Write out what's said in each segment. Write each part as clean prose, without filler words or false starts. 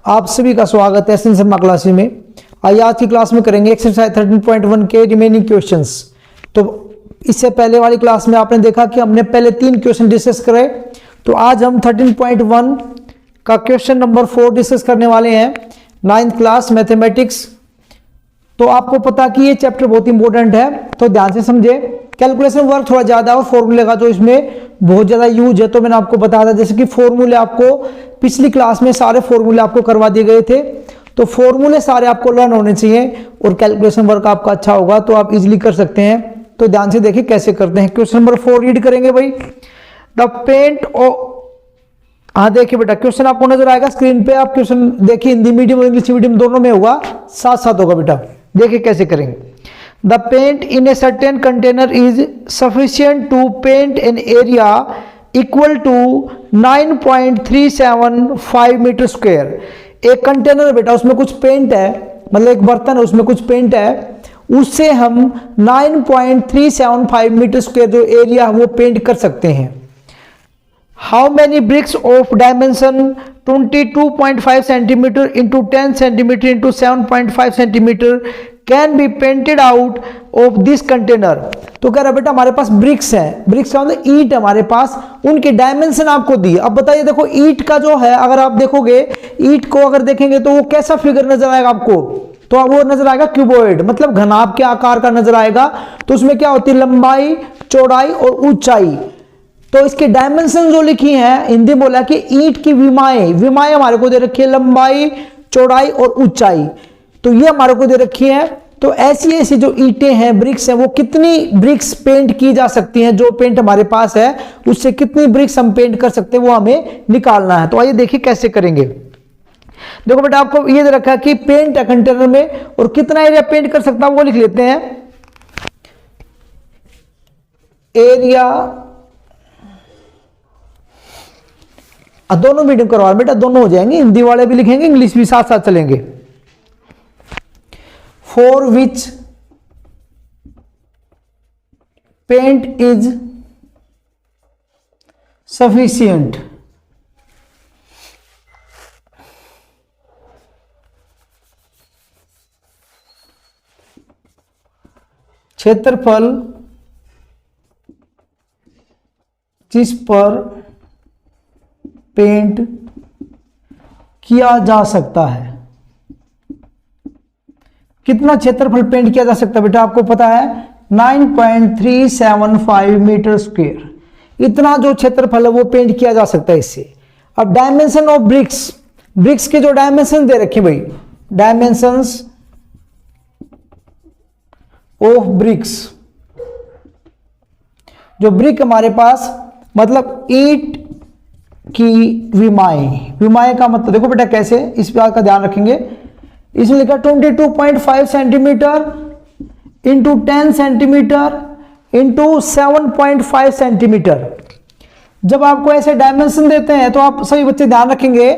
आप सभी का स्वागत है एसएन शर्मा क्लासेस में। आइए आज की क्लास में करेंगे एक्सरसाइज 13.1 के रिमेनिंग क्वेश्चंस। तो इससे पहले वाली क्लास में आपने देखा कि हमने पहले 3 क्वेश्चन डिस्कस करे, तो आज हम 13.1 का क्वेश्चन नंबर 4 डिस्कस करने वाले हैं, 9th क्लास मैथमेटिक्स। तो आपको पता कि ये चैप्टर बहुत इंपॉर्टेंट है, तो ध्यान से समझे। कैलकुलेशन वर्क थोड़ा ज्यादा और फॉर्मूले का जो इसमें बहुत ज्यादा यूज है, तो मैंने आपको बताया था जैसे कि फॉर्मूले आपको पिछली क्लास में सारे फॉर्मूले आपको करवा दिए गए थे, तो फॉर्मूले सारे आपको लर्न होने चाहिए और कैलकुलेशन वर्क आपका अच्छा होगा तो आप इजीली कर सकते हैं। तो ध्यान से देखिए कैसे करते हैं। क्वेश्चन नंबर 4 रीड करेंगे भाई। द पेंट हाँ देखिए बेटा, क्वेश्चन आपको नजर आएगा स्क्रीन पे। आप क्वेश्चन देखिए, हिंदी मीडियम और इंग्लिश मीडियम दोनों में होगा, साथ साथ होगा बेटा। देखिए कैसे करेंगे। The paint in a certain container is sufficient to paint an area equal to 9.375 metre square. एक कंटेनर बेटा, उसमें कुछ पेंट है, मतलब एक बर्तन है उसमें कुछ पेंट है, उससे हम 9.375 मीटर स्क्वायर जो एरिया है वो पेंट कर सकते हैं। How many bricks of dimension 22.5 centimeter into 10 centimeter into 7.5 centimeter can be painted out of this container? तो कह रहा बेटा हमारे पास ब्रिक्स हैं, ब्रिक्स का मतलब ईंट हमारे पास, उनकी डायमेंशन आपको दी। अब बताइए, देखो ईंट का जो है, अगर आप देखोगे ईंट को अगर देखेंगे तो वो कैसा फिगर नजर आएगा आपको, तो वो नजर आएगा क्यूबॉइड, मतलब घनाभ के आकार का नजर आएगा। तो उसमें क्या होती है, लंबाई, चौड़ाई और ऊंचाई। तो इसके डायमेंशन जो लिखी हैं, हिंदी बोला कि ईंट की विमाएं हमारे को दे रखी है, लंबाई, चौड़ाई और ऊंचाई, तो ये हमारे को दे रखी है। तो ऐसी ऐसी जो ईंटें हैं, ब्रिक्स हैं, वो कितनी ब्रिक्स पेंट की जा सकती हैं, जो पेंट हमारे पास है उससे कितनी ब्रिक्स हम पेंट कर सकते हैं वो हमें निकालना है। तो आइए देखिए कैसे करेंगे। देखो बेटा, आपको ये दे रखा है कि पेंट है कंटेनर में और कितना एरिया पेंट कर सकता है वो लिख लेते हैं। एरिया, दोनों मीडियम करवा बेटा, दोनों हो जाएंगे, हिंदी वाले भी लिखेंगे इंग्लिश भी साथ साथ चलेंगे। For which paint is sufficient क्षेत्रफल जिस पर पेंट किया जा सकता है। कितना क्षेत्रफल पेंट किया जा सकता है बेटा, आपको पता है 9.375 मीटर स्क्वायर, इतना जो क्षेत्रफल है वो पेंट किया जा सकता है इससे। अब डायमेंशन ऑफ ब्रिक्स, ब्रिक्स के जो डायमेंशन दे रखे भाई, डायमेंशंस ऑफ ब्रिक्स, जो ब्रिक हमारे पास मतलब ईंट की विमाएं का मतलब देखो बेटा कैसे, इस बात का ध्यान रखेंगे। इसमें लिखा 22.5 centimetre into 10 centimetre into 7.5 centimetre. जब आपको ऐसे डायमेंशन देते हैं तो आप सभी बच्चे ध्यान रखेंगे,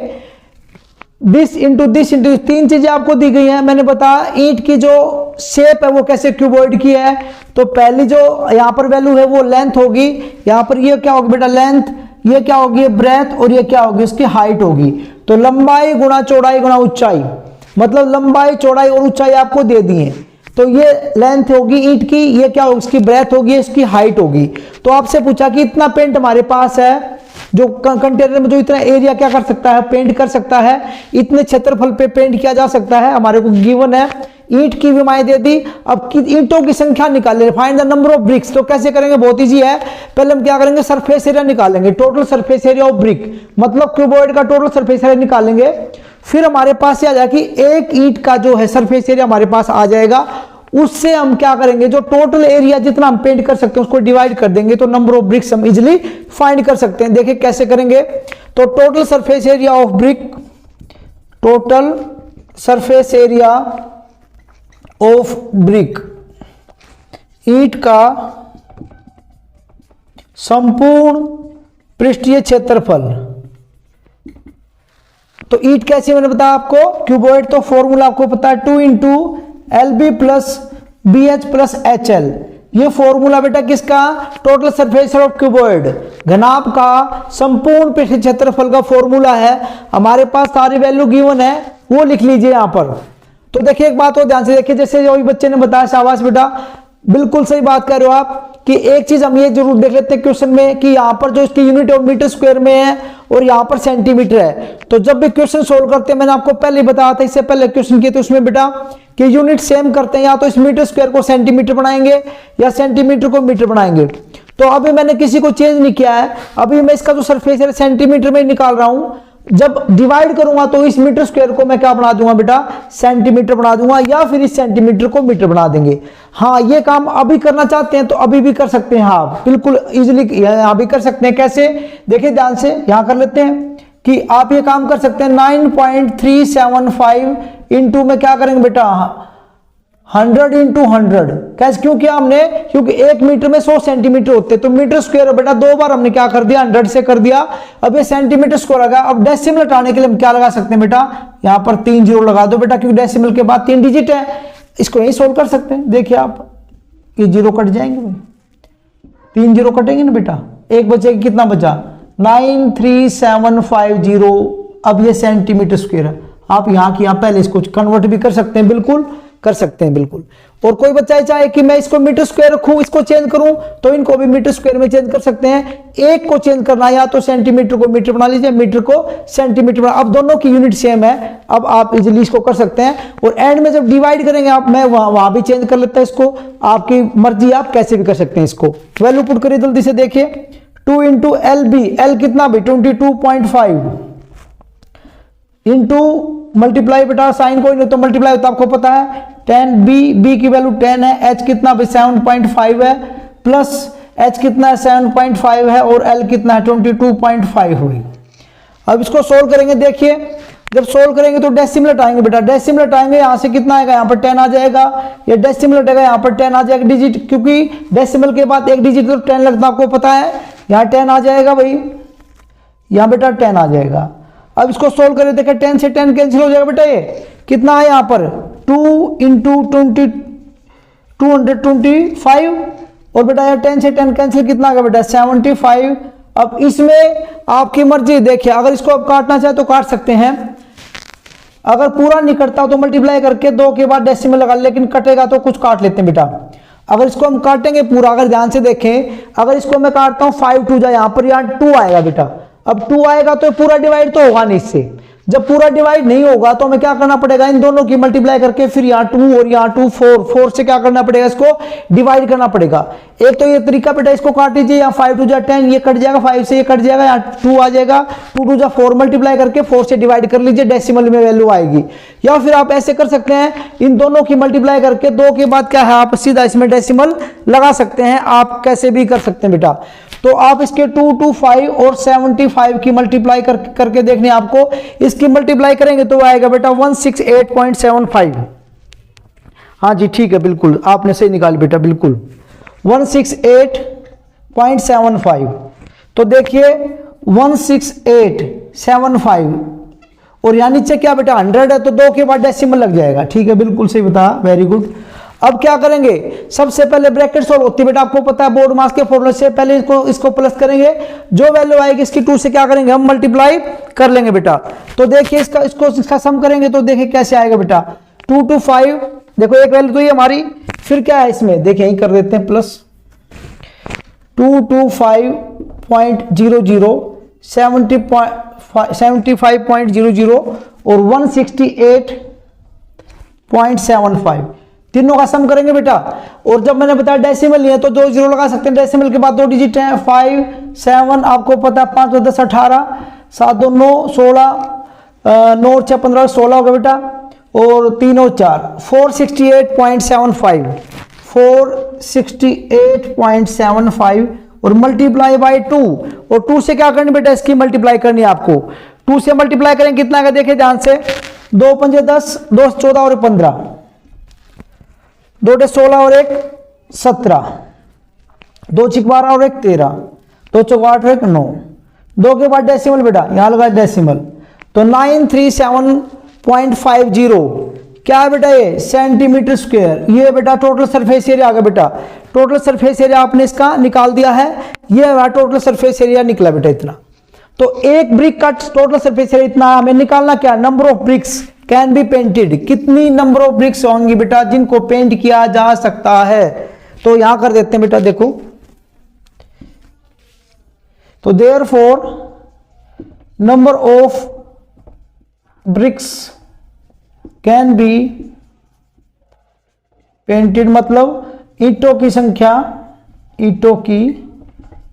दिस इंटू 3 चीजें आपको दी गई हैं। मैंने बताया ईंट की जो शेप है वो कैसे क्यूबॉइड की है, तो पहली जो यहां पर वैल्यू है वो लेंथ होगी, यहां पर ये क्या होगी बेटा लेंथ, ये क्या होगी ब्रेथ, और ये क्या होगी उसकी हाइट होगी। तो लंबाई गुणा चौड़ाई गुणा ऊंचाई, मतलब लंबाई, चौड़ाई और ऊंचाई आपको दे दी है। तो ये लेंथ होगी ईंट की, ये क्या होगी उसकी ब्रेथ होगी, इसकी हाइट होगी। तो आपसे पूछा कि इतना पेंट हमारे पास है, जो कंटेनर में जो इतना एरिया क्या कर सकता है, पेंट कर सकता है, इतने क्षेत्रफल पे पेंट किया जा सकता है, हमारे को गिवन है। ईंट की विमाएं दे दी। अब ईंटों की संख्या निकाले, find the number of BRICS. तो कैसे करेंगे, बहुत इजी है। पहले हम क्या करेंगे, सरफेस एरिया निकालेंगे, total surface area of brick, मतलब क्यूबॉइड का टोटल सरफेस एरिया निकालेंगे। फिर हमारे पास आ जाएगा कि एक ईंट का जो है सरफेस एरिया हमारे पास आ जाएगा, उससे हम क्या करेंगे, जो टोटल एरिया जितना हम पेंट कर सकते हैं उसको डिवाइड कर देंगे, तो नंबर ऑफ ब्रिक्स हम इजिली फाइंड कर सकते हैं। देखिए कैसे करेंगे। तो total surface area of brick, total surface area of brick, ईंट का संपूर्ण पृष्ठीय क्षेत्रफल। तो ईंट कैसी मैंने बताया आपको, क्यूबॉइड, तो फॉर्मूला आपको पता है 2 into LB plus BH plus HL। ये फॉर्मूला बेटा किसका, टोटल सरफेस ऑफ क्यूबॉइड, घनाभ का संपूर्ण पृष्ठ क्षेत्रफल का फॉर्मूला है। हमारे पास सारी वैल्यू गिवन है वो लिख लीजिए यहाँ पर। तो देखिए एक बात और ध्यान से देखिए, जैसे वही बच्चे ने बताया, शाबाश बेटा, बिल्कुल सही बात कर रहे हो आप, कि एक चीज हम ये जरूर देख लेते हैं क्वेश्चन में कि यहाँ पर जो इसकी यूनिट ऑफ मीटर स्क्वायर में है और यहाँ पर सेंटीमीटर है। तो जब भी क्वेश्चन सोल्व करते हैं, मैंने आपको पहले बताया था, इससे पहले क्वेश्चन किए थे उसमें बेटा कि यूनिट सेम करते हैं, या तो इस मीटर स्क्वायर को सेंटीमीटर बनाएंगे या सेंटीमीटर को मीटर बनाएंगे। तो अभी मैंने किसी को चेंज नहीं किया है, अभी मैं इसका जो सरफेस है सेंटीमीटर में निकाल रहा हूं। जब डिवाइड करूंगा तो इस मीटर स्क्वायर को मैं क्या बना दूंगा बेटा, सेंटीमीटर बना दूंगा, या फिर इस सेंटीमीटर को मीटर बना देंगे। हाँ, ये काम अभी करना चाहते हैं तो अभी भी कर सकते हैं, हाँ बिल्कुल इजीली यहां भी कर सकते हैं। कैसे, देखिए ध्यान से यहां कर लेते हैं कि आप ये काम कर सकते हैं 9.375 इंटू में क्या करेंगे बेटा 100 इंटू 100। कैसे, क्योंकि हमने क्योंकि 1 मीटर में 100 सेंटीमीटर होते हैं, तो मीटर स्क्वायर बेटा 2 बार हमने क्या कर दिया 100 से कर दिया। अब ये सेंटीमीटर स्क्वायर आ गया। अब डेसिमल हटाने के लिए हम क्या लगा सकते हैं बेटा, यहाँ पर 3 जीरो लगा दो बेटा, क्योंकि डेसिमल के बाद 3 डिजिट है। इसको यही सोल्व कर सकते हैं। देखिए आप, ये जीरो कट जाएंगे, 3 जीरो कटेंगे ना बेटा, एक बचेगा, कितना बचा 93750। अब ये सेंटीमीटर स्क्वायर है। आप यहाँ की यहाँ पहले इसको कन्वर्ट भी कर सकते हैं, बिल्कुल कर सकते हैं बिल्कुल। और कोई बच्चा चाहे कि मैं इसको मीटर स्क्वायर रखूं, इसको चेंज करूं, तो इनको भी मीटर स्क्वायर में चेंज कर सकते हैं। एक को चेंज करना, या तो सेंटीमीटर को मीटर बना लीजिए, मीटर को सेंटीमीटर बना। अब दोनों की यूनिट सेम है, अब आप इजीली इसको कर सकते हैं। और एंड में जब डिवाइड करेंगे आप, मैं वहां भी चेंज कर लेता है इसको, आपकी मर्जी, आप कैसे भी कर सकते हैं इसको। वैल्यू पुट करिए जल्दी से, देखिए 2 इंटू एल बी, एल कितना भी 22.5 इंटू मल्टीप्लाई बेटा साइन कोई नहीं तो मल्टीप्लाई होता आपको पता है 10, बी की वैल्यू 10 है, एच कितना भी 7.5 है, प्लस एच कितना है 7.5 है, और एल कितना है 22.5 हुई। अब इसको सोल्व करेंगे, देखिए जब सोल्व करेंगे तो डेसिमल हटाएंगे बेटा, डेसिमल हटाएंगे, यहां से कितना आएगा, यहाँ पर 10 आ जाएगा, ये डेसिमल हटेगा, यहाँ पर 10 आ जाएगा डिजिट, क्योंकि डेसिमल के बाद एक डिजिट तो 10 लगता आपको पता है, यहाँ 10 आ जाएगा भाई, यहाँ बेटा 10 आ जाएगा। अब इसको सोल्व करें, देखिए 10 से 10 कैंसिल हो जाएगा बेटा, ये कितना है यहाँ पर 2 इंटू 225, और बेटा ये 10 से 10 कैंसिल कितना आ गया बेटा 75। अब इसमें आपकी मर्जी, देखिए अगर इसको आप काटना चाहे तो काट सकते हैं, अगर पूरा नहीं कटता तो मल्टीप्लाई करके 2 के बाद डेसिमल लगा, लेकिन कटेगा तो कुछ काट लेते हैं बेटा। अगर इसको हम काटेंगे पूरा, अगर ध्यान से देखें, अगर इसको मैं काटता हूं 5 2 जाए, यहाँ पर यहाँ 2 आएगा बेटा, अब 2 आएगा तो पूरा डिवाइड तो होगा नहीं इससे, जब पूरा डिवाइड नहीं होगा तो हमें क्या करना पड़ेगा, इन दोनों की मल्टीप्लाई करके फिर यहाँ 2 और यहाँ 2 4 से क्या करना पड़ेगा, इसको डिवाइड करना पड़ेगा। एक तो ये तरीका बेटा, इसको काट लीजिए, यहाँ 5 2 जा 10, ये कट जाएगा, 5 से ये कट जाएगा, यहाँ 2 आ जाएगा, 2 2 जा 4 मल्टीप्लाई करके 4 से डिवाइड कर लीजिए, डेसिमल में वैल्यू आएगी। या फिर आप ऐसे कर सकते हैं, इन दोनों की मल्टीप्लाई करके 2 के बाद क्या है, आप सीधा इसमें डेसिमल लगा सकते हैं, आप कैसे भी कर सकते हैं बेटा। तो आप इसके 225 और 75 की मल्टीप्लाई करके देखने, आपको इसकी मल्टीप्लाई करेंगे तो आएगा बेटा 168.75। हाँ जी ठीक है, बिल्कुल आपने सही निकाली बेटा, बिल्कुल 168.75। तो देखिए 16875, और यहाँ नीचे क्या बेटा 100 है, तो 2 के बाद डेसिमल लग जाएगा, ठीक है बिल्कुल सही बताया, वेरी गुड। अब क्या करेंगे, सबसे पहले ब्रैकेट सॉल्व होती है बेटा, आपको पता है बोर्ड मास के फॉर्मूले से, पहले इसको प्लस करेंगे, जो वैल्यू आएगी इसकी 2 से क्या करेंगे हम मल्टीप्लाई कर लेंगे बेटा। तो देखिए इसका सम करेंगे तो देखिए कैसे आएगा बेटा 225, देखो एक वैल्यू तो ये हमारी, फिर क्या है इसमें देखिए यही कर देते हैं प्लस 225.00 75.00 और 168.75, तीनों का सम करेंगे बेटा। और जब मैंने बताया डेसिमल लिया तो 2 जीरो लगा सकते हैं, डेसिमल के बाद 2 डिजिट हैं, 5 7 आपको पता है, 5 2 10 18, 7 2 9 16, 9 6 15 16 हो गया बेटा, और 3 और 4 468.75, 468.75 और मल्टीप्लाई बाय 2, और 2 से क्या करनी बेटा, इसकी मल्टीप्लाई करनी है आपको, 2 से मल्टीप्लाई करें कितना आएगा, देखिए ध्यान से, 2 5 10, 2 14 और 15, 2 16 और 1 17, 2 6 12 और 1 13, 2 4 8 और 1 9, 2 के बाद डेसिमल बेटा, यहां लगा डेसिमल, तो 937.50 क्या है बेटा, ये सेंटीमीटर स्क्वायर। ये बेटा टोटल सरफेस एरिया आ गया बेटा, टोटल सरफेस एरिया आपने इसका निकाल दिया है, ये टोटल सरफेस एरिया निकला बेटा इतना। तो एक ब्रिक का टोटल सरफेस एरिया इतना, हमें निकालना क्या, number of BRICS can be painted, कितनी नंबर ऑफ ब्रिक्स होंगी बेटा जिनको पेंट किया जा सकता है। तो यहां कर देते हैं बेटा, देखो तो therefore number of BRICS can be painted, मतलब ईंटों की संख्या, ईंटों की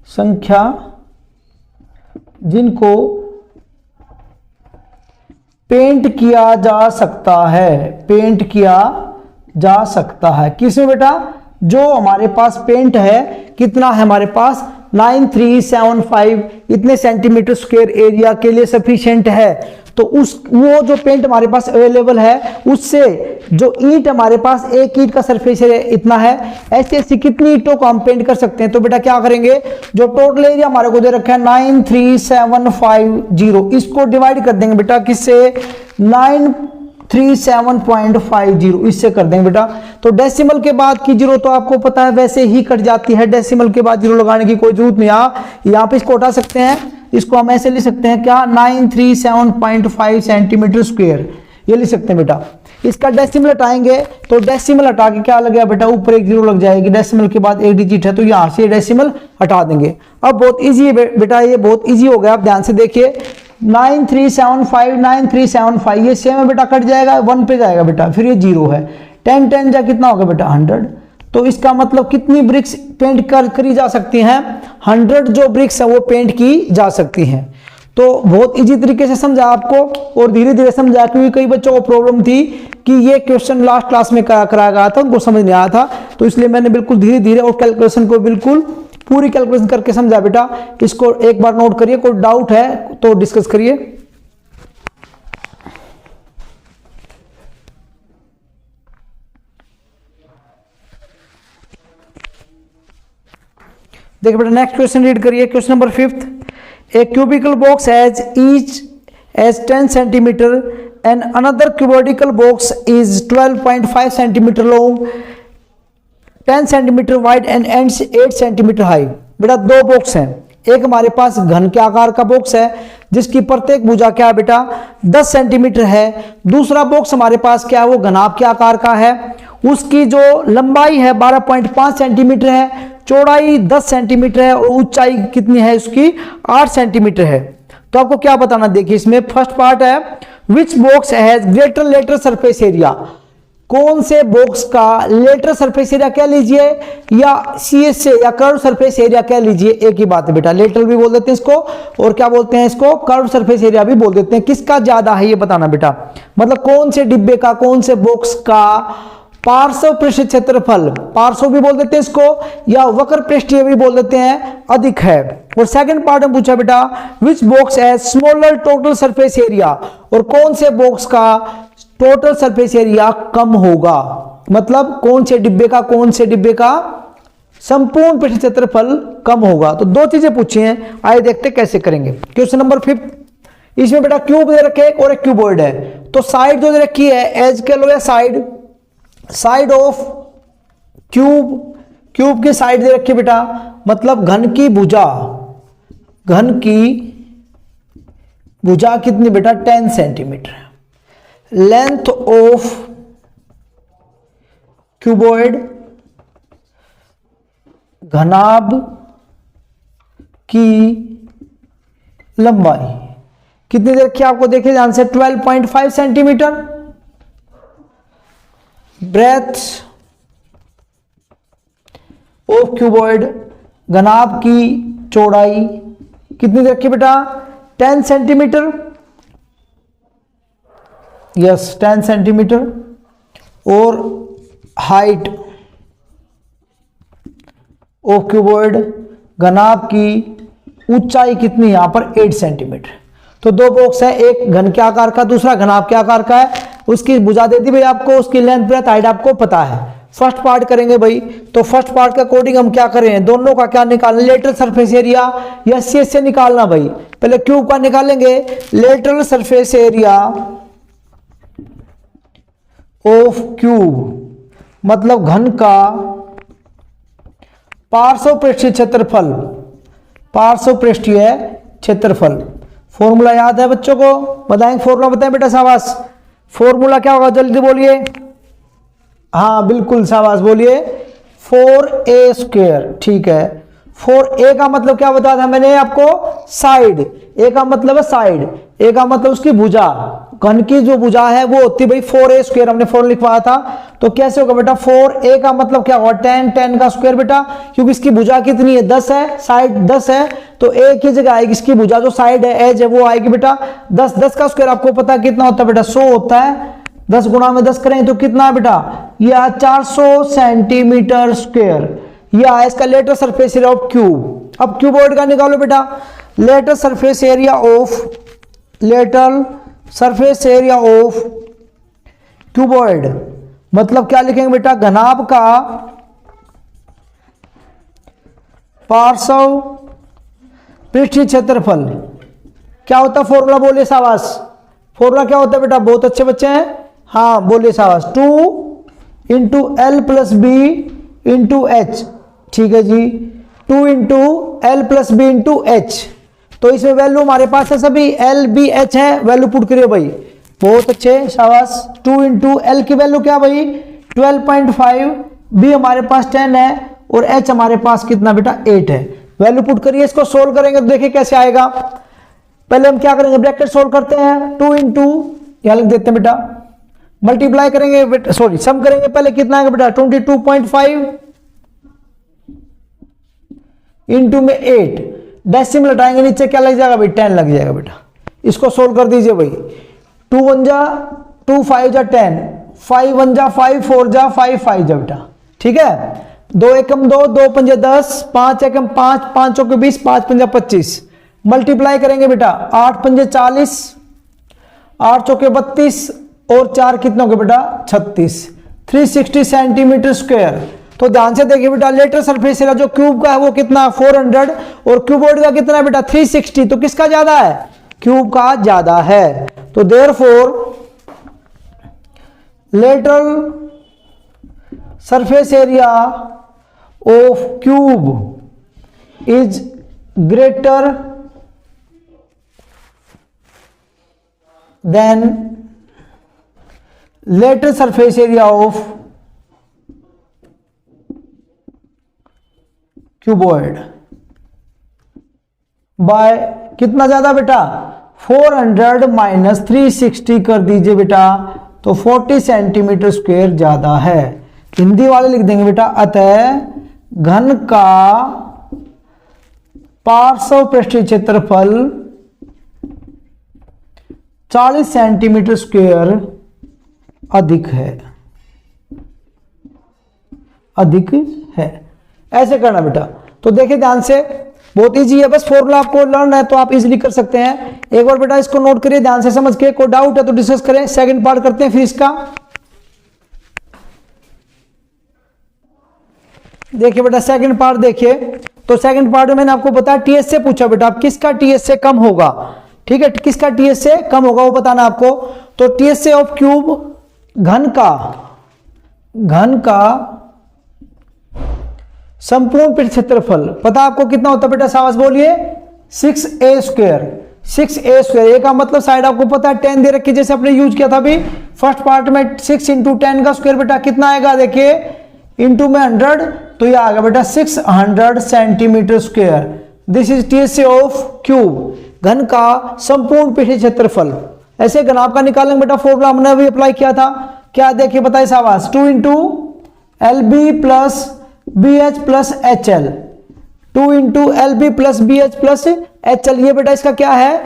संख्या जिनको पेंट किया जा सकता है, पेंट किया जा सकता है। किसमें बेटा, जो हमारे पास पेंट है कितना है हमारे पास 9375 इतने सेंटीमीटर स्क्वायर एरिया के लिए सफिशिएंट है। तो उस वो जो पेंट हमारे पास अवेलेबल है उससे जो ईंट हमारे पास, एक ईंट का सरफेस एरिया इतना है, ऐसे ऐसी कितनी ईंटों को हम पेंट कर सकते हैं। तो बेटा क्या करेंगे, जो टोटल एरिया हमारे को दे रखा है 93750, इसको डिवाइड कर देंगे बेटा किससे, 93750 इससे कर देंगे बेटा। तो डेसिमल के बाद की जीरो तो आपको पता है वैसे ही कट जाती है, डेसिमल के बाद जीरो लगाने की कोई जरूरत नहीं। यहाँ पे इसको हटा सकते हैं, इसको हम ऐसे लिख सकते हैं क्या, 937.5 सेंटीमीटर स्क्वायर, ये लिख सकते हैं बेटा। इसका डेसिमल हटाएंगे तो डेसिमल हटा के क्या लग गया बेटा, ऊपर एक जीरो लग जाएगी, डेसिमल के बाद एक डिजिट है तो यहां से डेसिमल हटा देंगे। अब बहुत इजी है बेटा, ये बहुत इजी हो गया, आप ध्यान से देखिए 9375 ये सेम है बेटा, कट जाएगा 1 पे जाएगा बेटा, फिर ये जीरो है, 10 10 जा कितना होगा बेटा 100। तो इसका मतलब कितनी ब्रिक्स पेंट करी जा सकती हैं, 100 जो ब्रिक्स है वो पेंट की जा सकती हैं। तो बहुत इजी तरीके से समझा आपको और धीरे धीरे समझा, क्योंकि कई बच्चों को प्रॉब्लम थी कि ये क्वेश्चन लास्ट क्लास में कराया गया था, उनको समझ नहीं आया था, तो इसलिए मैंने बिल्कुल धीरे धीरे और कैलकुलेशन को बिल्कुल पूरी कैलकुलेशन करके समझा बेटा। इसको एक बार नोट करिए, कोई डाउट है तो डिस्कस करिए। देखिए बेटा नेक्स्ट क्वेश्चन रीड करिए, question number 5th, a cubical box has each edge 10 centimetre and another cubical box is 12.5 centimetre long, 10 centimetre wide and ends 8 centimetre high. बेटा दो बॉक्स हैं, एक हमारे पास घन के आकार का बॉक्स है जिसकी प्रत्येक भुजा क्या है बेटा 10 सेंटीमीटर है, दूसरा बॉक्स हमारे पास क्या है वो घनाभ के आकार का है, उसकी जो लंबाई है 12.5 सेंटीमीटर है, चौड़ाई 10 सेंटीमीटर है और ऊंचाई कितनी है उसकी 8 सेंटीमीटर है। तो आपको क्या बताना, देखिए इसमें फर्स्ट पार्ट है which box has greater lateral surface area, कौन से बॉक्स का लेटरल सरफेस एरिया कह लीजिए या सीएस से या कर्व सरफेस एरिया कह लीजिए, एक ही बात है बेटा, लेटरल भी बोल देते हैं इसको और क्या बोलते हैं इसको कर्व सरफेस एरिया भी बोल देते हैं। किसका ज्यादा है ये बताना बेटा, मतलब कौन से डिब्बे का, कौन से बॉक्स का पार्श्व पृष्ठ क्षेत्रफल, पार्श्व भी बोल देते हैं इसको या वक्र पृष्ठीय भी बोल देते हैं, अधिक है। और सेकंड पार्ट में पूछा बेटा which box has smaller total surface area, और कौन से बॉक्स का टोटल सरफेस एरिया कम होगा, मतलब कौन से डिब्बे का संपूर्ण पृष्ठ क्षेत्रफल कम होगा। तो दो चीजें पूछी हैं, आइए देखते कैसे करेंगे। क्वेश्चन नंबर 5, इसमें बेटा क्यूब दे रखे और एक क्यूबॉइड है, तो साइड जो दे रखी है एज कह लो या साइड ऑफ क्यूब की साइड दे रखी बेटा, मतलब घन की भुजा कितनी बेटा 10 सेंटीमीटर, लेंथ ऑफ क्यूबॉइड घनाभ की लंबाई कितनी दे रखी है आपको, देखिए ध्यान से 12.5 सेंटीमीटर, ब्रेथ ऑफ क्यूबॉइड घनाभ की चौड़ाई कितनी दे रखी बेटा 10 सेंटीमीटर, यस 10 सेंटीमीटर, और हाइट ऑफ क्यूबॉइड घनाभ की ऊंचाई कितनी यहां पर 8 सेंटीमीटर। तो दो बॉक्स है, एक घन के आकार का दूसरा घनाभ के आकार का है, उसकी भुजा दे दी भाई आपको, उसकी लेंथ ब्रेथ हाइट आपको पता है। फर्स्ट पार्ट करेंगे भाई, तो फर्स्ट पार्ट के अकॉर्डिंग हम क्या करें, दोनों का क्या निकालना, लेटरल सरफेस एरिया या सीएस से निकालना भाई। पहले क्यूब का निकालेंगे, lateral surface area of cube मतलब घन का पार्श्व पृष्ठीय क्षेत्रफल, पार्श्व पृष्ठीय क्षेत्रफल। फॉर्मूला याद है बच्चों को? बताएंगे फॉर्मूला, बताएं बेटा शाबाश। फॉर्मूला क्या होगा जल्दी बोलिए। हाँ बिल्कुल शाबाश बोलिए, 4a²। ठीक है, 4a का मतलब क्या बताया था मैंने आपको? साइड। a का मतलब है साइड, a का मतलब उसकी भुजा। घन की जो भुजा है वो होती है भाई 4a², हमने फॉर्मूला लिखवाया था। तो कैसे होगा बेटा? 4a का मतलब क्या होगा? 10, 10 का स्क्वायर बेटा, क्योंकि इसकी भुजा कितनी है? 10 है, साइड 10 है, तो a की जगह आएगी इसकी भुजा जो साइड है, एज है, वो आएगी बेटा 10। 10 का स्क्वायर आपको पता है कितना होता है बेटा? 100 होता है। 10 गुणा में 10 करें तो कितना है बेटा? यह 400 सेंटीमीटर स्क्वायर। यह इसका lateral surface area of cube. अब क्यूबॉइड का निकालो बेटा। Lateral surface area of cuboid मतलब क्या लिखेंगे बेटा? घनाभ का पार्श्व पृष्ठीय क्षेत्रफल। क्या होता है फॉर्मूला? बोलिए शाबाश। फॉर्मूला क्या होता है बेटा? बहुत अच्छे बच्चे हैं, हाँ बोलिए शाबाश। 2 into L plus B into H. ठीक है जी, 2 into L plus B into H. तो इसमें वैल्यू हमारे पास है सभी, एल बी एच है, वैल्यू पुट करिए भाई। बहुत अच्छे शाबाश। 2 इंटू एल की वैल्यू क्या भाई? 12.5, बी हमारे पास 10 है और एच हमारे पास कितना बेटा? 8 है। वैल्यू पुट करिए, इसको सोल्व करेंगे तो देखिए कैसे आएगा। पहले हम क्या करेंगे? ब्रैकेट सोल्व करते हैं। 2 इंटू यहां लिख देते हैं बेटा, मल्टीप्लाई करेंगे बेटा, सॉरी सम करेंगे। पहले कितना आएगा बेटा? 22.5 इंटू में 8, डेसिमल हटाएंगे नीचे, क्या लग जाएगा भाई? 10 लग जाएगा बेटा। इसको सोल्व कर दीजिए भाई। 2 1 जा 2, 5 जा 10, 5 1 जा 5, 4 जा 5, 5 जा बेटा। ठीक है, 2 एकम 2, 2 पंजे 10, 5 एकम 5, 5 चौके 20, 5 पंजा 25। मल्टीप्लाई करेंगे बेटा, 8 पंजे 40, 8 चौके 32 और 4 कितने हो गए बेटा? 36। 360 सेंटीमीटर स्क्वायर। तो ध्यान से देखिए बेटा, लेटर सरफेस एरिया जो क्यूब का है वो कितना? 400 और क्यूबॉइड का कितना है बेटा? 360। तो किसका ज्यादा है? क्यूब का ज्यादा है। तो therefore lateral surface area of cube is greater than lateral surface area of cuboid by कितना ज्यादा बेटा? 400 माइनस 360 कर दीजिए बेटा, तो 40 सेंटीमीटर स्क्वायर ज्यादा है। हिंदी वाले लिख देंगे बेटा, अतः घन का पार्श्व पृष्ठीय क्षेत्रफल 40 सेंटीमीटर स्क्वायर अधिक है, अधिक है। ऐसे करना बेटा। तो देखिए ध्यान से, बहुत इजी है, बस फॉर्मूला आपको लर्न है तो आप इजीली कर सकते हैं। एक बार बेटा इसको नोट करिए ध्यान से समझ के, कोई डाउट है तो डिस्कस करें। सेकंड पार्ट करते हैं फिर इसका। देखिए बेटा सेकंड पार्ट देखिए। तो सेकंड पार्ट में मैंने आपको बताया टीएस से पूछा बेटा, आप किसका टीएस से कम होगा? ठीक है, किसका टीएस से कम होगा वो बताना आपको। तो टीएस से ऑफ क्यूब घन का संपूर्ण पृष्ठ क्षेत्रफल पता आपको कितना होता है बेटा? शाबाश बोलिए, 6a²। 6a², ए का मतलब साइड आपको पता है 10 दे रखी, जैसे आपने यूज किया था अभी फर्स्ट पार्ट में। 6 इंटू 10 का स्क्वायर बेटा कितना आएगा? देखिए इंटू में 100, तो ये आ गया बेटा 600 centimetre square. This is TS of cube, घन का संपूर्ण पृष्ठीय क्षेत्रफल। ऐसे घनाभ का निकालेंगे बेटा, फॉर्मूला हमने अभी अप्लाई किया था। क्या देखिए बताइए शाबाश, 2 into L B plus B H plus H L, 2 into L B plus B H plus H L. ये बेटा इसका क्या है?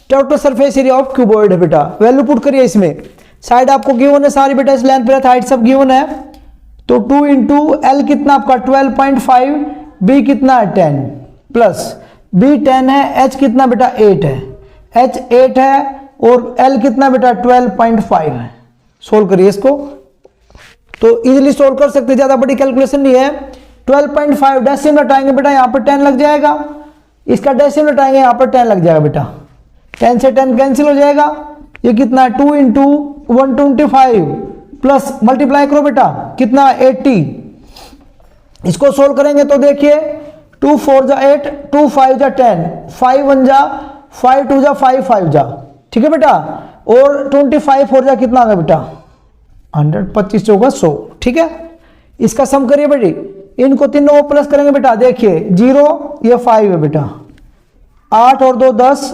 Total surface area of cuboid है बेटा। वैल्यू पुट करिए इसमें, साइड आपको गिवन है सारी बेटा, इस लेंथ पे हाइट सब गिवन है। तो 2 इंटू एल कितना आपका 12.5, बी कितना है 10 प्लस बी 10 है, एच कितना बेटा 8 है, एच 8 है और एल कितना बेटा 12.5 है। सोल्व करिए इसको, तो इजीली सोल्व कर सकते, ज्यादा बड़ी कैलकुलेशन नहीं है। 12.5 डेसिमल हटाएंगे बेटा, यहाँ पर 10 लग जाएगा, इसका डेसिमल हटाएंगे यहाँ पर 10 लग जाएगा बेटा, 10 से 10 कैंसिल हो जाएगा। ये कितना है 2 इंटू 125 प्लस मल्टीप्लाई करो बेटा कितना 80। इसको सोल्व करेंगे तो देखिए 2 4 जा 8, 2 5 जा 10, 5 1 जा 5 2 जा 5 5 जा, ठीक है बेटा। और 25 4 जा कितना आ गया बेटा 100, 25 चौका 100, ठीक है। इसका सम करिए बेटी, इनको तीनों प्लस करेंगे बेटा, देखिए 0 ये 5 है बेटा, 8 और 2 10,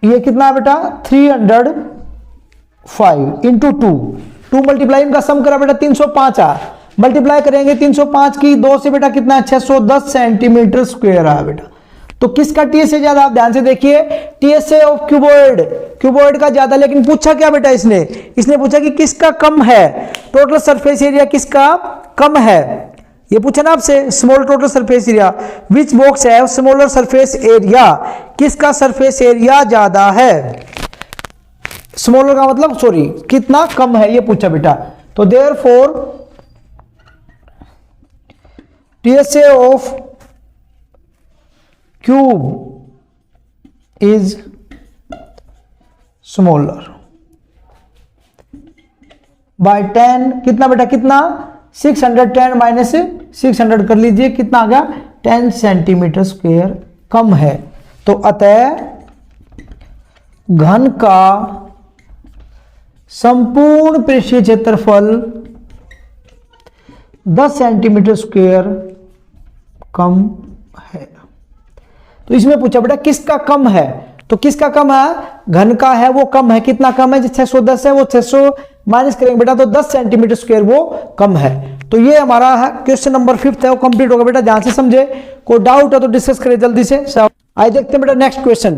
ये कितना है बेटा 305 इंटू 2 मल्टीप्लाई इनका सम करा बेटा 305 आ, मल्टीप्लाई करेंगे 305 की 2 से बेटा कितना है 610 सेंटीमीटर स्क्वायर आ बेटा। तो किसका टीएसए ज्यादा, आप ध्यान से देखिए, टीएसए ऑफ क्यूबॉइड का ज्यादा। लेकिन पूछा क्या बेटा इसने पूछा कि किसका कम है, टोटल सरफेस एरिया किसका कम है, ये पूछा ना आपसे, small total surface area which box है स्मॉलर सरफेस एरिया, किसका सरफेस एरिया ज्यादा है, स्मॉलर का मतलब सॉरी कितना कम है, ये पूछा बेटा। तो therefore TSA of cube is smaller by 10, कितना बेटा कितना 610 माइनस 600 कर लीजिए, कितना आ गया 10 सेंटीमीटर स्क्वायर कम है। तो अतः घन का संपूर्ण पृष्ठीय क्षेत्रफल 10 सेंटीमीटर स्क्वायर कम है। तो इसमें पूछा बेटा किसका कम है, तो किसका कम है, घन का है वो कम है, कितना कम है, 610 है वो 600 माइनस करेंगे बेटा तो 10 सेंटीमीटर स्क्वायर वो कम है। तो ये हमारा है क्वेश्चन नंबर 5 है, वो कंप्लीट होगा बेटा, ध्यान से समझे, कोई डाउट है तो डिस्कस करें जल्दी से। आइए देखते हैं बेटा नेक्स्ट क्वेश्चन,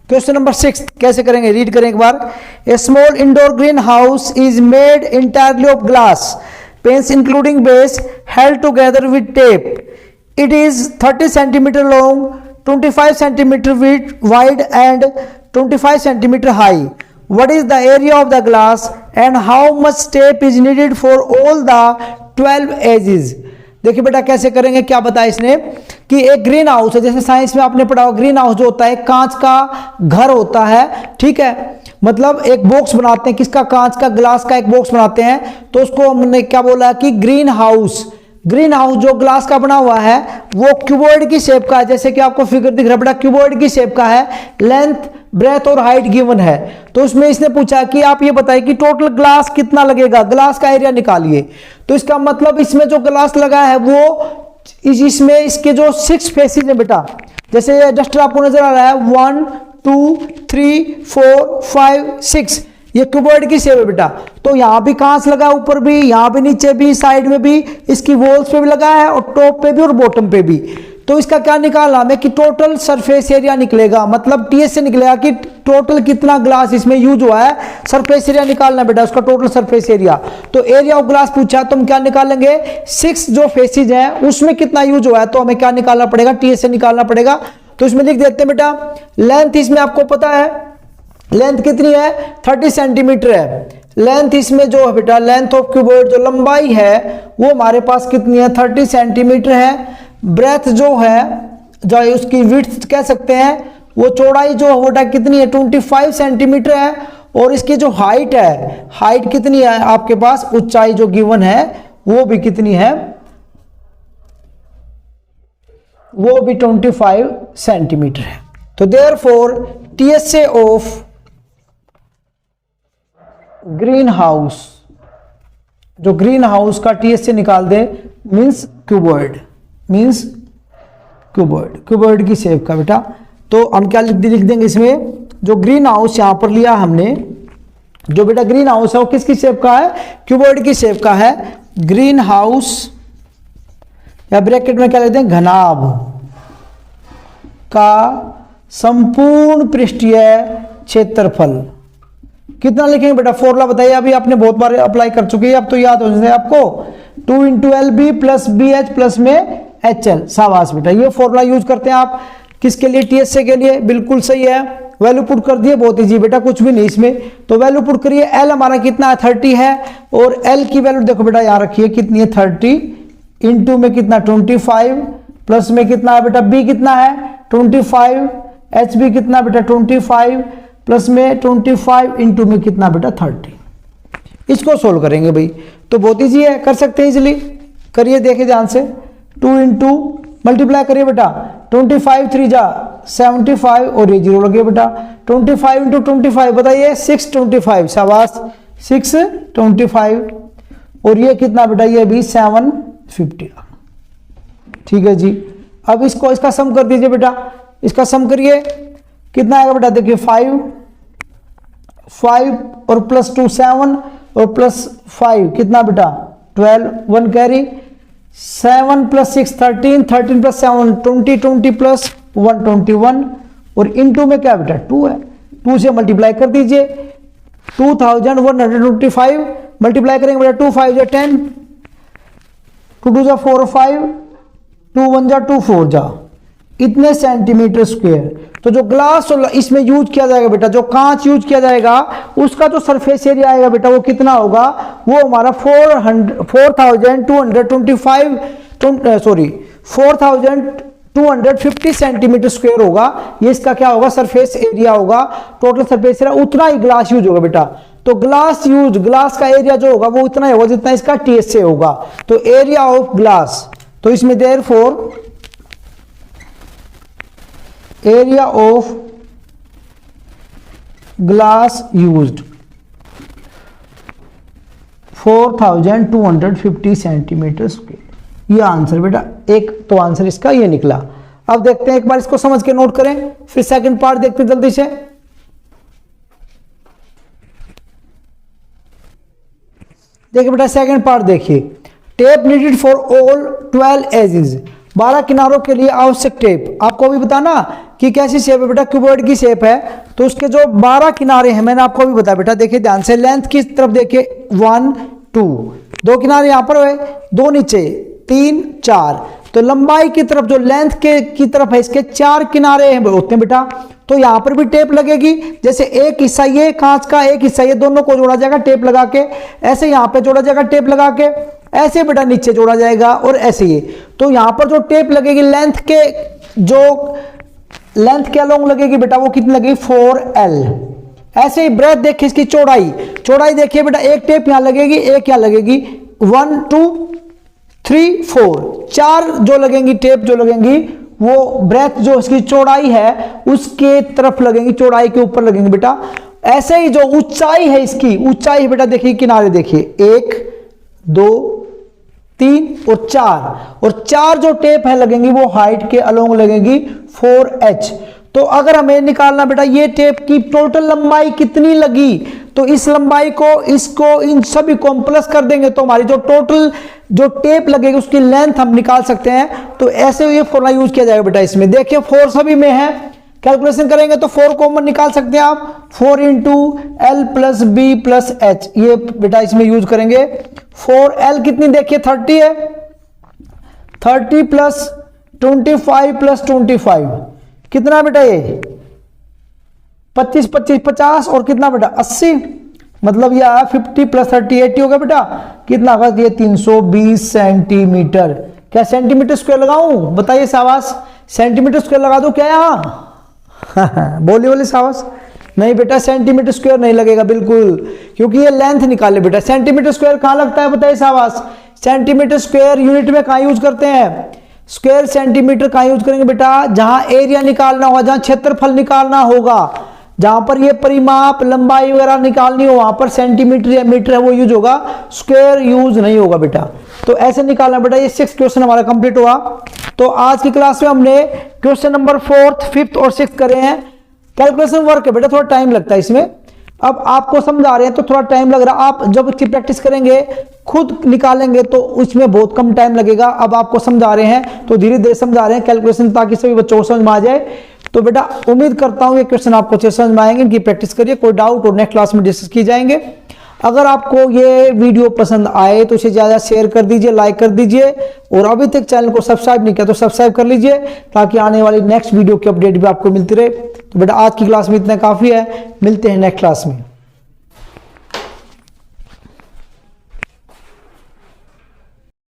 क्वेश्चन नंबर 6 कैसे करेंगे, रीड करें एक बार। A small indoor green house is made entirely of glass panes including base held together with tape, it is 30 centimetre long, 25 centimeter wide and 25 centimeter high. What is the area of the glass and how much tape is needed for all the 12 edges? देखिए बेटा कैसे करेंगे, क्या बताया इसने कि एक green house है, जैसे साइंस में आपने पढ़ा ग्रीन हाउस जो होता है कांच का घर होता है, ठीक है, मतलब एक बॉक्स बनाते हैं, किसका कांच का ग्लास का एक बॉक्स बनाते हैं, तो उसको हमने क्या बोला कि ग्रीन हाउस जो ग्लास का बना हुआ है वो क्यूबॉइड की शेप का है, जैसे कि आपको फिगर दिख रहा है बेटा क्यूबॉइड की शेप का है, लेंथ ब्रेथ और हाइट गिवन है। तो उसमें इसने पूछा कि आप ये बताइए कि टोटल ग्लास कितना लगेगा, ग्लास का एरिया निकालिए। तो इसका मतलब इसमें जो ग्लास लगा है वो इसमें इसके जो 6 फेसेस है बेटा, जैसे डस्टर आपको नजर आ रहा है 1 2 3 4 5 6, ये क्यूबॉइड की शेप है बेटा। तो यहाँ भी कांच लगा है, ऊपर भी, यहाँ भी, नीचे भी, साइड में भी, इसकी वॉल्स पे भी लगा है और टॉप पे भी और बॉटम पे भी। तो इसका क्या निकालना हमें कि टोटल सरफेस एरिया निकलेगा, मतलब टीएस से निकलेगा कि टोटल कितना ग्लास इसमें यूज हुआ है, सरफेस एरिया निकालना बेटा, उसका टोटल सरफेस एरिया। तो एरिया ऑफ ग्लास पूछा तो हम क्या निकालेंगे, 6 जो फेसेज हैं उसमें कितना यूज हुआ है, तो हमें क्या निकालना पड़ेगा, टीएस से निकालना पड़ेगा। तो इसमें लिख देते हैं बेटा, लेंथ इसमें आपको पता है लेंथ कितनी है 30 सेंटीमीटर है, लेंथ इसमें जो है बेटा लेंथ ऑफ क्यूबॉइड जो लंबाई है वो हमारे पास कितनी है 30 सेंटीमीटर है। ब्रेथ जो है जो उसकी विड्थ कह सकते हैं वो चौड़ाई जो बेटा कितनी है 25 सेंटीमीटर है, और इसकी जो हाइट है, हाइट कितनी है आपके पास, ऊंचाई जो गिवन है वो भी कितनी है, वो भी 25 सेंटीमीटर है। तो therefore TSA of green house, जो ग्रीन हाउस का टीएसए निकाल दे मींस क्यूबॉइड की शेप का बेटा। तो हम क्या लिख देंगे इसमें, जो ग्रीन हाउस यहां पर लिया हमने, जो बेटा ग्रीन हाउस है वो किसकी शेप का है, क्यूबॉइड की शेप का है। ग्रीन हाउस या ब्रैकेट में क्या लिखते हैं, घनाभ का संपूर्ण पृष्ठीय क्षेत्रफल कितना लिखेंगे बेटा, फॉर्मूला बताइए, अभी आपने बहुत बार अप्लाई कर चुके हैं, अब तो याद हो जाए आपको, 2 × LB + BH प्लस में HL। शाबाश बेटा, ये फॉर्मूला यूज करते हैं आप किसके लिए, टीएसए के लिए, बिल्कुल सही है। वैल्यू पुट कर दिए, बहुत इजी बेटा, कुछ भी नहीं इसमें, तो वैल्यू पुट करिए। L हमारा कितना है 30 है, और L की वैल्यू देखो बेटा यहाँ रखिए कितनी है 30, इंटू में कितना 25, प्लस में कितना है बेटा B कितना है 25, HB कितना बेटा 25, प्लस में 25 इंटू में कितना बेटा 30। इसको सोल्व करेंगे भाई, तो बहुत ईजी है, कर सकते हैं इजीली, करिए देखिए ध्यान से। 2 × मल्टीप्लाई करिए बेटा, 25 3 जा 75 और ये 0 लगे बेटा, 25 इंटू 25 बताइए 625, शाबाश 625, और ये कितना बेटा, ये भी 750। ठीक है जी। अब इसको इसका सम कर दीजिए बेटा, इसका सम करिए, कितना आएगा बेटा, देखिए 5 और प्लस 2 7 और प्लस 5 कितना बेटा 12, 1 कैरी, 7 प्लस 6 13, 13 प्लस 7 20, 20 प्लस 1 21, और इनटू में क्या बेटा 2 है, 2 से मल्टीप्लाई कर दीजिए, 2125 मल्टीप्लाई करेंगे बेटा, 2 5 जा 10, 2 2 जा 4 5, 2 1 जा 2 4 जा, इतने सेंटीमीटर स्क्वायर। तो जो ग्लास इसमें यूज किया जाएगा बेटा, जो कांच यूज किया जाएगा उसका जो सरफेस एरिया आएगा बेटा वो कितना होगा, वो हमारा 4250 सेंटीमीटर स्क्वायर होगा। ये इसका क्या होगा, सरफेस एरिया होगा, टोटल सरफेस एरिया, उतना ही ग्लास यूज होगा बेटा। तो ग्लास का एरिया जो होगा वो उतना ही होगा जितना इसका TSA होगा। तो एरिया ऑफ ग्लास, तो इसमें therefore area of glass used 4250 centimetre square. ये आंसर बेटा, एक तो आंसर इसका ये निकला। अब देखते हैं, एक बार इसको समझ के नोट करें, फिर सेकंड पार्ट देखते हैं जल्दी से। देखिए बेटा सेकंड पार्ट देखिए, tape needed for all 12 edges, 12 किनारों के लिए आवश्यक टेप। आपको भी बताना कि कैसी शेप है बेटा, क्यूबॉइड की शेप है, तो उसके जो 12 किनारे हैं मैंने आपको भी बताया बेटा। देखिए ध्यान से, लेंथ की तरफ देखिए 1 2, 2 किनारे यहां पर है, 2 नीचे 3 4, तो लंबाई की तरफ जो लेंथ की तरफ है इसके 4 किनारे हैं होते हैं बेटा। तो यहां पर भी टेप लगेगी, जैसे एक हिस्सा ये कांच का, एक हिस्सा ये, दोनों को जोड़ा जाएगा टेप लगा के, ऐसे यहां पे जोड़ा जाएगा टेप लगा के, ऐसे बेटा नीचे जोड़ा जाएगा, और ऐसे ये। तो यहां पर जो टेप लगेगी लेंथ के अलोंग लगेगी बेटा, वो कितनी लगेगी 4L। ऐसे ही ब्रेथ देखिए इसकी चौड़ाई देखिए बेटा, एक टेप यहां लगेगी, एक यहां लगेगी, 1 2 3 4, 4 जो लगेंगी टेप जो लगेंगी वो ब्रेथ जो इसकी चौड़ाई है उसके तरफ लगेंगी, चौड़ाई के ऊपर लगेंगे बेटा। ऐसे ही जो ऊंचाई है इसकी, ऊंचाई बेटा देखिए किनारे देखिए 1 2 3 और 4, और 4 जो टेप है लगेंगी वो हाइट के अलोंग लगेंगी 4H। तो अगर हमें निकालना बेटा ये टेप की टोटल लंबाई कितनी लगी, तो इस लंबाई को इसको इन सभी को हम प्लस कर देंगे तो हमारी जो टोटल जो टेप लगेगी उसकी लेंथ हम निकाल सकते हैं। तो ऐसे ये फॉर्मूला यूज किया जाएगा बेटा। इसमें देखिए 4 सभी में है, कैलकुलेशन करेंगे तो 4 कॉमन निकाल सकते हैं आप, 4 into L plus B plus H, ये बेटा इसमें यूज करेंगे। 4L कितनी देखिए 30 है, 30 प्लस 25 प्लस 25 कितना बेटा, ये 25 25 50, और कितना बेटा 80, मतलब ये 50 प्लस 30 80 होगा बेटा, कितना होगा ये 320 सेंटीमीटर। क्या सेंटीमीटर स्क्वायर लगाऊं, बताइए शाबाश, सेंटीमीटर स्क्वायर लगा दूं क्या यहाँ बोली शाबाश, नहीं बेटा सेंटीमीटर स्क्वायर नहीं लगेगा बिल्कुल, क्योंकि ये लेंथ निकाले बेटा। सेंटीमीटर स्क्वायर कहां लगता है बताइए शाबाश, सेंटीमीटर स्क्वायर यूनिट में कहां यूज करते हैं, स्क्वायर सेंटीमीटर कहां यूज करेंगे बेटा, जहां एरिया निकालना होगा, जहां क्षेत्रफल निकालना होगा, जहां पर ये परिमाप लंबाई वगैरह निकालनी हो वहां पर सेंटीमीटर या मीटर है वो यूज होगा, स्क्वायर यूज नहीं होगा बेटा। तो ऐसे निकालना बेटा। ये 6 क्वेश्चन हमारा कंप्लीट हुआ। तो आज की क्लास में हमने क्वेश्चन नंबर 4th 5th और 6th करे हैं। कैलकुलेशन वर्क है बेटा, थोड़ा टाइम लगता है इसमें। अब आपको समझा रहे हैं तो थोड़ा टाइम लग रहा है, आप जब इसकी प्रैक्टिस करेंगे खुद निकालेंगे तो उसमें बहुत कम टाइम लगेगा। अब आपको समझा रहे हैं तो धीरे धीरे समझा रहे हैं कैलकुलेशन, ताकि सभी बच्चों को समझ में आ जाए। तो बेटा उम्मीद करता हूं ये क्वेश्चन आपको अच्छे समझ में आएंगे, इनकी प्रैक्टिस करिए, कोई डाउट और नेक्स्ट क्लास में डिस्कस की जाएंगे। अगर आपको ये वीडियो पसंद आए तो इसे ज़्यादा शेयर कर दीजिए, लाइक कर दीजिए, और अभी तक चैनल को सब्सक्राइब नहीं किया तो सब्सक्राइब कर लीजिए, ताकि आने वाली नेक्स्ट वीडियो की अपडेट भी आपको मिलती रहे। तो बेटा आज की क्लास में इतना काफ़ी है, मिलते हैं नेक्स्ट क्लास में।